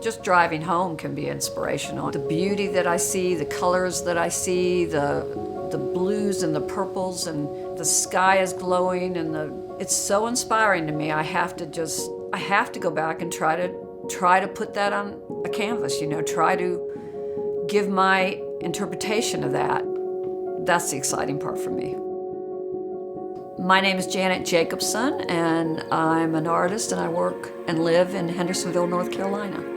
Just driving home can be inspirational. The beauty that I see, the colors that I see, the blues and the purples, and the sky is glowing, and it's so inspiring to me. I have to go back and try to put that on a canvas, try to give my interpretation of that. That's the exciting part for me. My name is Janet Jacobson, and I'm an artist, and I work and live in Hendersonville, North Carolina.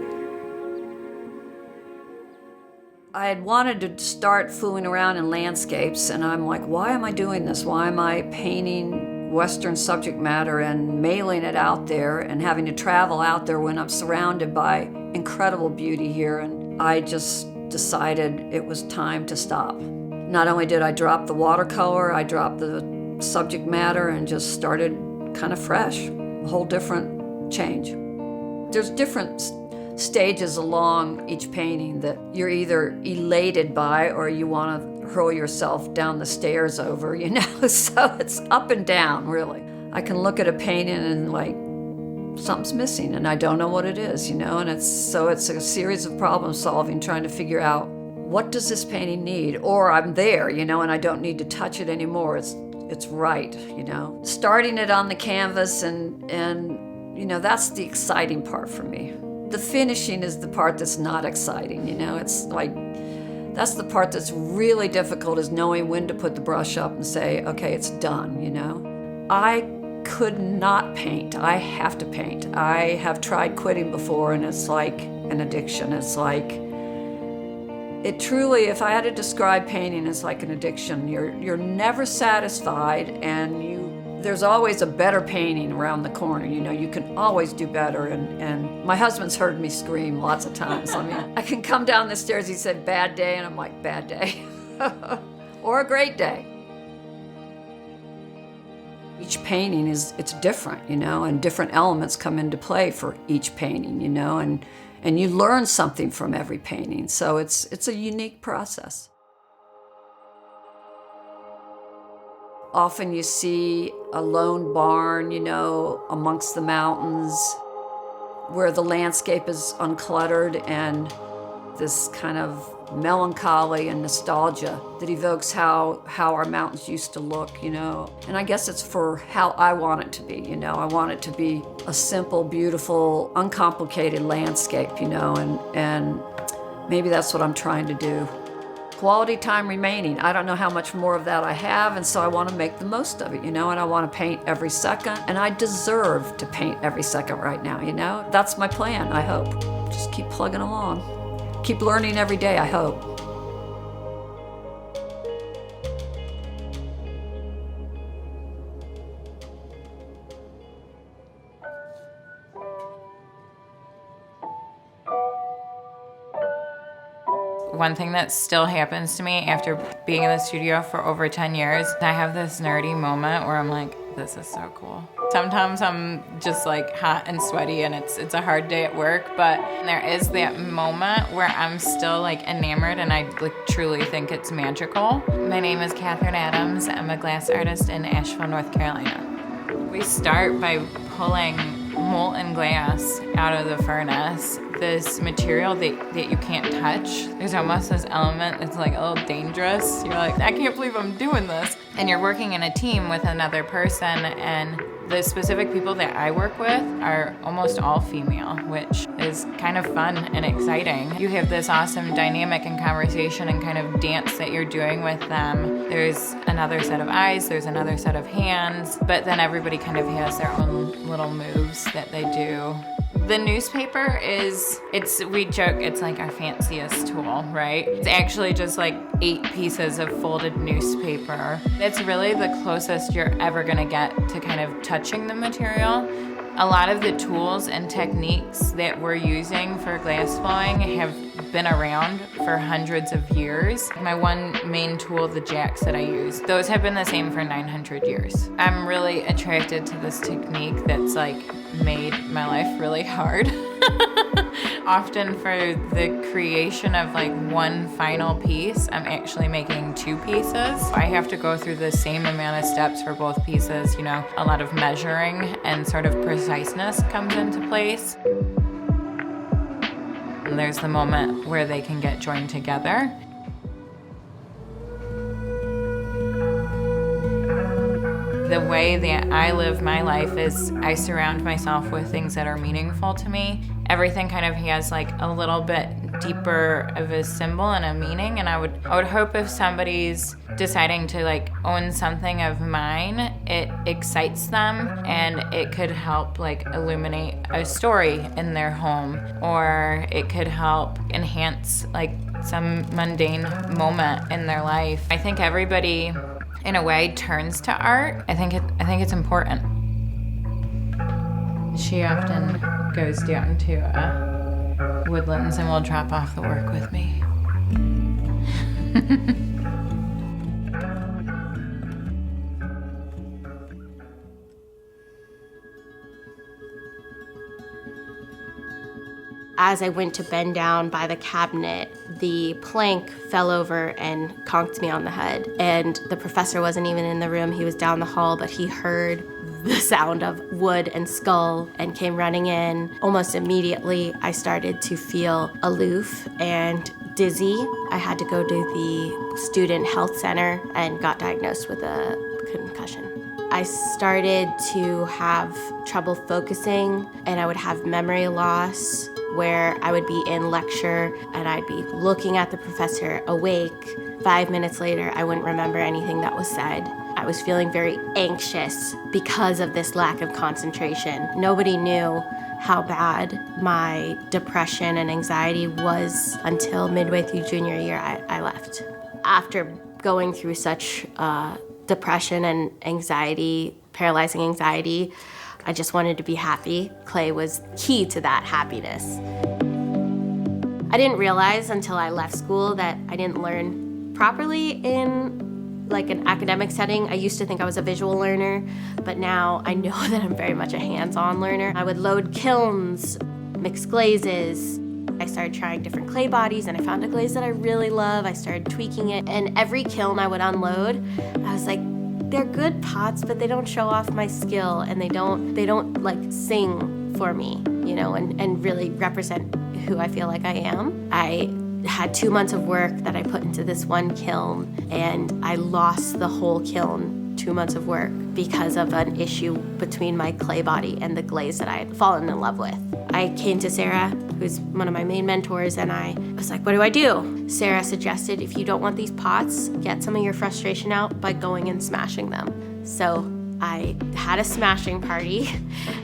I had wanted to start fooling around in landscapes, and I'm like, why am I doing this? Why am I painting Western subject matter and mailing it out there and having to travel out there when I'm surrounded by incredible beauty here? And I just decided it was time to stop. Not only did I drop the watercolor, I dropped the subject matter and just started kind of fresh, a whole different change. There's different stages along each painting that you're either elated by or you want to hurl yourself down the stairs over, so it's up and down, really. I can look at a painting and like, something's missing and I don't know what it is, and it's a series of problem solving, trying to figure out what does this painting need, or I'm there, and I don't need to touch it anymore. It's right, Starting it on the canvas and that's the exciting part for me. The finishing is the part that's not exciting, It's like, that's the part that's really difficult, is knowing when to put the brush up and say, okay, it's done, I could not paint. I have to paint. I have tried quitting before, and it's like an addiction. It's like, it truly, if I had to describe painting, it's like an addiction. You're never satisfied, and there's always a better painting around the corner. You can always do better. And my husband's heard me scream lots of times. I can come down the stairs, he said, bad day, and I'm like, bad day. Or a great day. Each painting it's different, and different elements come into play for each painting, and you learn something from every painting. So it's a unique process. Often you see a lone barn, amongst the mountains, where the landscape is uncluttered, and this kind of melancholy and nostalgia that evokes how our mountains used to look, And I guess it's for how I want it to be, I want it to be a simple, beautiful, uncomplicated landscape, and maybe that's what I'm trying to do. Quality time remaining. I don't know how much more of that I have, and so I want to make the most of it, and I want to paint every second, and I deserve to paint every second right now, That's my plan, I hope. Just keep plugging along. Keep learning every day, I hope. One thing that still happens to me after being in the studio for over 10 years, I have this nerdy moment where I'm like, this is so cool. Sometimes I'm just like hot and sweaty and it's a hard day at work, but there is that moment where I'm still like enamored and I like truly think it's magical. My name is Catherine Adams. I'm a glass artist in Asheville, North Carolina. We start by pulling molten glass out of the furnace, this material that you can't touch. There's almost this element that's like a little dangerous. You're like, I can't believe I'm doing this. And you're working in a team with another person, and the specific people that I work with are almost all female, which is kind of fun and exciting. You have this awesome dynamic and conversation and kind of dance that you're doing with them. There's another set of eyes, there's another set of hands, but then everybody kind of has their own little moves that they do. The newspaper we joke, it's like our fanciest tool, right? It's actually just like 8 pieces of folded newspaper. It's really the closest you're ever gonna get to kind of touching the material. A lot of the tools and techniques that we're using for glass blowing have been around for hundreds of years. My one main tool, the jacks that I use, those have been the same for 900 years. I'm really attracted to this technique that's like made my life really hard. Often for the creation of like one final piece, I'm actually making 2 pieces. I have to go through the same amount of steps for both pieces. A lot of measuring and sort of preciseness comes into place. there's the moment where they can get joined together. The way that I live my life is I surround myself with things that are meaningful to me. Everything kind of has like a little bit deeper of a symbol and a meaning, and I would hope if somebody's deciding to like own something of mine, it excites them and it could help like illuminate a story in their home, or it could help enhance like some mundane moment in their life. I think everybody in a way turns to art. I think it's important. She often goes down to Woodlands and will drop off the work with me. As I went to bend down by the cabinet, the plank fell over and conked me on the head. And the professor wasn't even in the room. He was down the hall, but he heard the sound of wood and skull and came running in. Almost immediately, I started to feel aloof and dizzy. I had to go to the student health center and got diagnosed with a concussion. I started to have trouble focusing, and I would have memory loss, where I would be in lecture and I'd be looking at the professor awake. 5 minutes later, I wouldn't remember anything that was said. I was feeling very anxious because of this lack of concentration. Nobody knew how bad my depression and anxiety was until midway through junior year, I left. After going through such depression and anxiety, paralyzing anxiety, I just wanted to be happy. Clay was key to that happiness. I didn't realize until I left school that I didn't learn properly in like an academic setting. I used to think I was a visual learner, but now I know that I'm very much a hands-on learner. I would load kilns, mix glazes. I started trying different clay bodies, and I found a glaze that I really love. I started tweaking it, and every kiln I would unload, I was like, they're good pots, but they don't show off my skill, and they don't like sing for me, you know, and really represent who I feel like I am. I had 2 months of work that I put into this one kiln, and I lost the whole kiln, 2 months of work, because of an issue between my clay body and the glaze that I had fallen in love with. I came to Sarah, who's one of my main mentors, and I was like, what do I do? Sarah suggested, if you don't want these pots, get some of your frustration out by going and smashing them. So I had a smashing party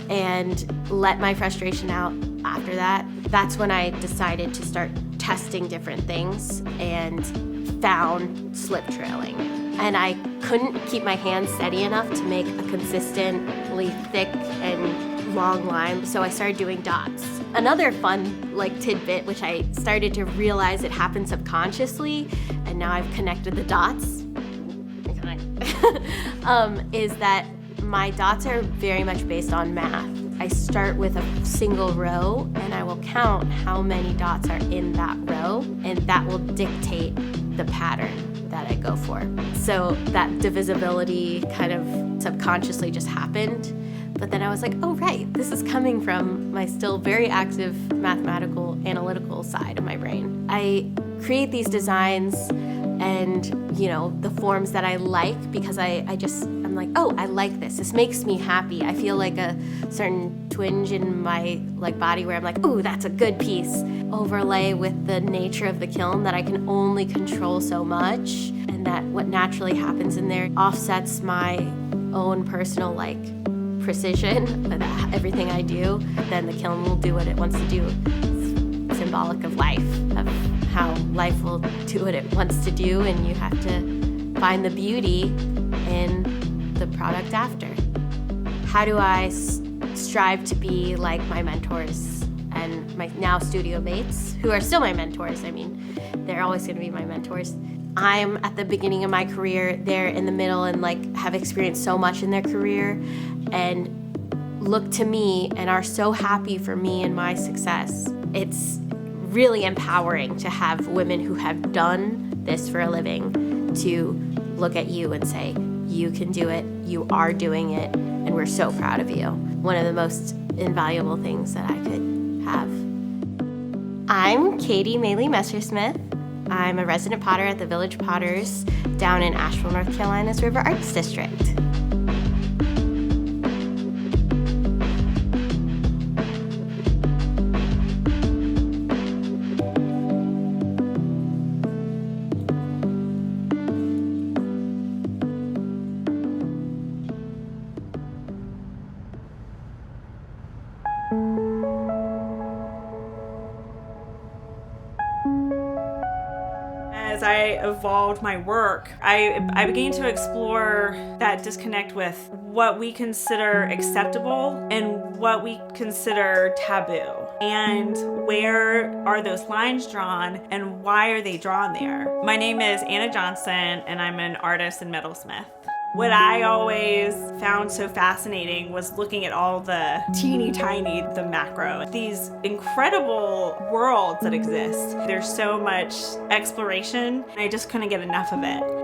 and let my frustration out. After that, that's when I decided to start testing different things and found slip trailing. And I couldn't keep my hands steady enough to make a consistently thick and long line, so I started doing dots. Another fun tidbit, which I started to realize it happened subconsciously, and now I've connected the dots, is that my dots are very much based on math. I start with a single row, and I will count how many dots are in that row, and that will dictate the pattern that I go for. So that divisibility kind of subconsciously just happened. But then I was like, oh, right, this is coming from my still very active mathematical, analytical side of my brain. I create these designs and, you know, the forms that I like because I'm like, oh, I like this. This makes me happy. I feel like a certain twinge in my body where I'm like, ooh, that's a good piece. Overlay with the nature of the kiln that I can only control so much, and that what naturally happens in there offsets my own personal precision with everything I do. Then the kiln will do what it wants to do. It's symbolic of life, of how life will do what it wants to do, and you have to find the beauty in the product after. How do I strive to be like my mentors and my now studio mates, who are still my mentors? I mean, they're always going to be my mentors. I'm at the beginning of my career, they're in the middle and have experienced so much in their career and look to me and are so happy for me and my success. It's really empowering to have women who have done this for a living to look at you and say, you can do it, you are doing it, and we're so proud of you. One of the most invaluable things that I could have. I'm Katie Maley Messersmith. I'm a resident potter at the Village Potters down in Asheville, North Carolina's River Arts District. As I evolved my work, I began to explore that disconnect with what we consider acceptable and what we consider taboo. And where are those lines drawn and why are they drawn there? My name is Anna Johnson and I'm an artist and metalsmith. What I always found so fascinating was looking at all the teeny tiny, the macro, these incredible worlds that exist. There's so much exploration, and I just couldn't get enough of it.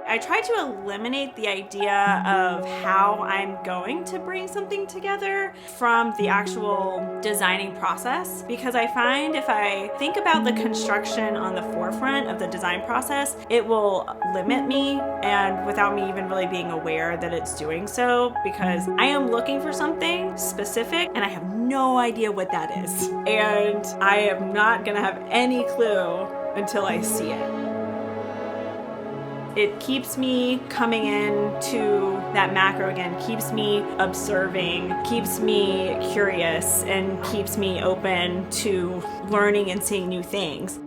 I try to eliminate the idea of how I'm going to bring something together from the actual designing process, because I find if I think about the construction on the forefront of the design process, it will limit me, and without me even really being aware that it's doing so, because I am looking for something specific and I have no idea what that is. And I am not gonna have any clue until I see it. It keeps me coming in to that macro again, keeps me observing, keeps me curious, and keeps me open to learning and seeing new things.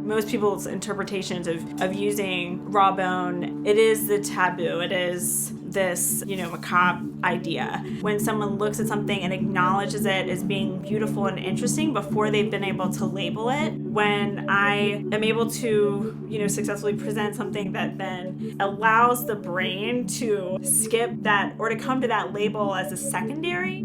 Most people's interpretations of using raw bone, it is the taboo, it is this, macabre idea. When someone looks at something and acknowledges it as being beautiful and interesting before they've been able to label it, when I am able to, successfully present something that then allows the brain to skip that or to come to that label as a secondary,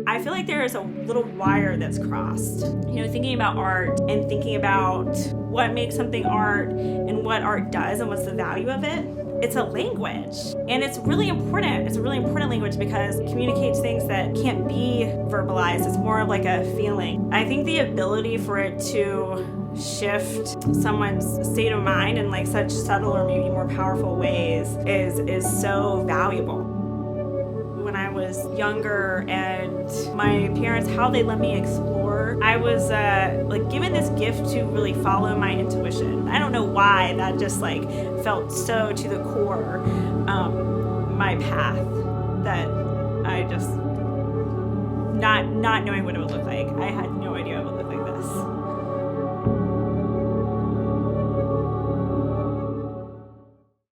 I feel like there is a little wire that's crossed. Thinking about art and thinking about what makes something art and what art does and what's the value of it, it's a language. And it's really important. It's a really important language because it communicates things that can't be verbalized. It's more of like a feeling. I think the ability for it to shift someone's state of mind in like such subtle or maybe more powerful ways is so valuable. When I was younger and my parents, how they let me explore, I was given this gift to really follow my intuition. I don't know why, that just felt so to the core my path, that I just not knowing what it would look like. I had no idea it would look like this.